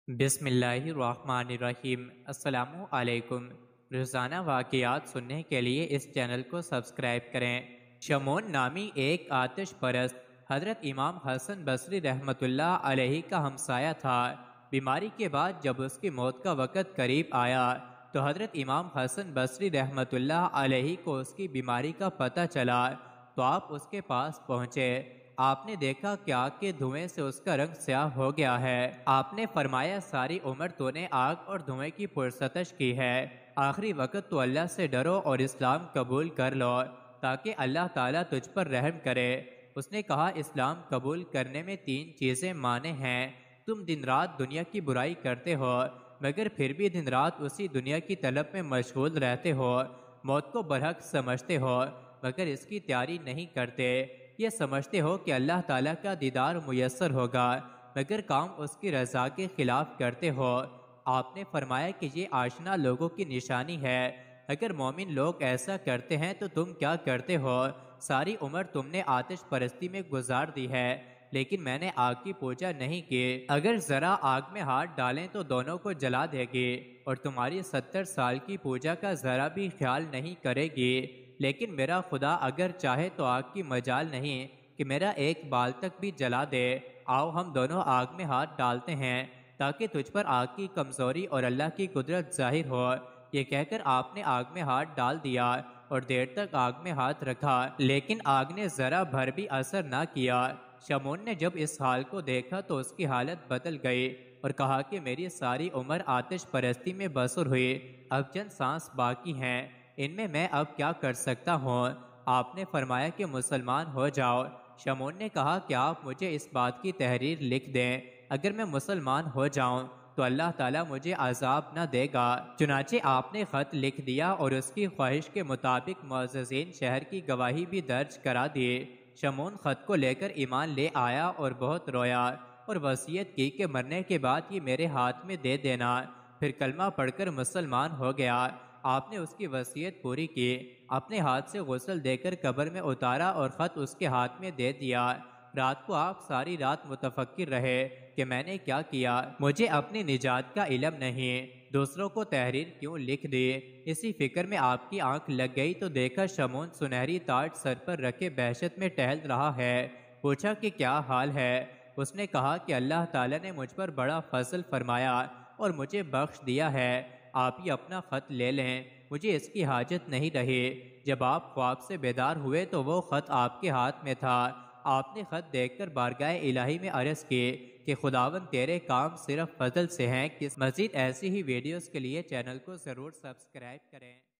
بسم اللہ الرحمن الرحیم۔ السلام علیکم۔ روزانہ واقعات سننے کے لیے اس چینل کو سبسکرائب کریں۔ شمعون نامی ایک آتش پرست حضرت امام حسن بصری رحمۃ اللہ علیہ کا ہمسایہ تھا۔ بیماری کے بعد جب اس کی موت کا وقت قریب آیا تو حضرت امام حسن بصری رحمۃ اللہ علیہ کو اس کی بیماری کا پتہ چلا تو آپ اس کے پاس پہنچے۔ آپ نے دیکھا کہ آگ کے دھوئیں سے اس کا رنگ سیاہ ہو گیا ہے۔ آپ نے فرمایا ساری عمر تو نے آگ اور دھوئیں کی پرستش کی ہے، آخری وقت تو اللہ سے ڈرو اور اسلام قبول کر لو تاکہ اللہ تعالیٰ تجھ پر رحم کرے۔ اس نے کہا اسلام قبول کرنے میں 3 چیزیں مانے ہیں۔ تم دن رات دنیا کی برائی کرتے ہو مگر پھر بھی دن رات اسی دنیا کی طلب میں مشغول رہتے ہو، موت کو برحق سمجھتے ہو مگر اس کی تیاری نہیں کرتے، یہ سمجھتے ہو کہ اللہ تعالیٰ کا دیدار میسر ہوگا مگر کام اس کی رضا کے خلاف کرتے ہو۔ آپ نے فرمایا کہ یہ آشنا لوگوں کی نشانی ہے، اگر مومن لوگ ایسا کرتے ہیں تو تم کیا کرتے ہو؟ ساری عمر تم نے آتش پرستی میں گزار دی ہے لیکن میں نے آگ کی پوجا نہیں کی، اگر ذرا آگ میں ہاتھ ڈالیں تو دونوں کو جلا دے گی اور تمہاری 70 سال کی پوجا کا ذرا بھی خیال نہیں کرے گی، لیکن میرا خدا اگر چاہے تو آگ کی مجال نہیں کہ میرا ایک بال تک بھی جلا دے۔ آؤ ہم دونوں آگ میں ہاتھ ڈالتے ہیں تاکہ تجھ پر آگ کی کمزوری اور اللہ کی قدرت ظاہر ہو۔ یہ کہہ کر آپ نے آگ میں ہاتھ ڈال دیا اور دیر تک آگ میں ہاتھ رکھا لیکن آگ نے ذرا بھر بھی اثر نہ کیا۔ شمعون نے جب اس حال کو دیکھا تو اس کی حالت بدل گئی اور کہا کہ میری ساری عمر آتش پرستی میں بسر ہوئی، اب چند سانس باقی ہیں، ان میں اب کیا کر سکتا ہوں؟ آپ نے فرمایا کہ مسلمان ہو جاؤ۔ شمعون نے کہا کہ آپ مجھے اس بات کی تحریر لکھ دیں، اگر میں مسلمان ہو جاؤں تو اللہ تعالیٰ مجھے عذاب نہ دے گا۔ چنانچہ آپ نے خط لکھ دیا اور اس کی خواہش کے مطابق معززین شہر کی گواہی بھی درج کرا دی۔ شمعون خط کو لے کر ایمان لے آیا اور بہت رویا اور وصیت کی کہ مرنے کے بعد یہ میرے ہاتھ میں دے دینا، پھر کلمہ پڑھ کر مسلمان ہو گیا۔ آپ نے اس کی وصیت پوری کی، اپنے ہاتھ سے غسل دے کر قبر میں اتارا اور خط اس کے ہاتھ میں دے دیا۔ رات کو آپ ساری رات متفکر رہے کہ میں نے کیا کیا، مجھے اپنی نجات کا علم نہیں، دوسروں کو تحریر کیوں لکھ دی۔ اسی فکر میں آپ کی آنکھ لگ گئی تو دیکھا شمعون سنہری تاج سر پر رکھے بہشت میں ٹہل رہا ہے۔ پوچھا کہ کیا حال ہے؟ اس نے کہا کہ اللہ تعالیٰ نے مجھ پر بڑا فضل فرمایا اور مجھے بخش دیا ہے، آپ ہی اپنا خط لے لیں، مجھے اس کی حاجت نہیں رہی۔ جب آپ خواب سے بیدار ہوئے تو وہ خط آپ کے ہاتھ میں تھا۔ آپ نے خط دیکھ کر بارگاہ الہی میں عرض کی کہ خداوند تیرے کام صرف فضل سے ہیں۔ مزید ایسی ہی ویڈیوز کے لیے چینل کو ضرور سبسکرائب کریں۔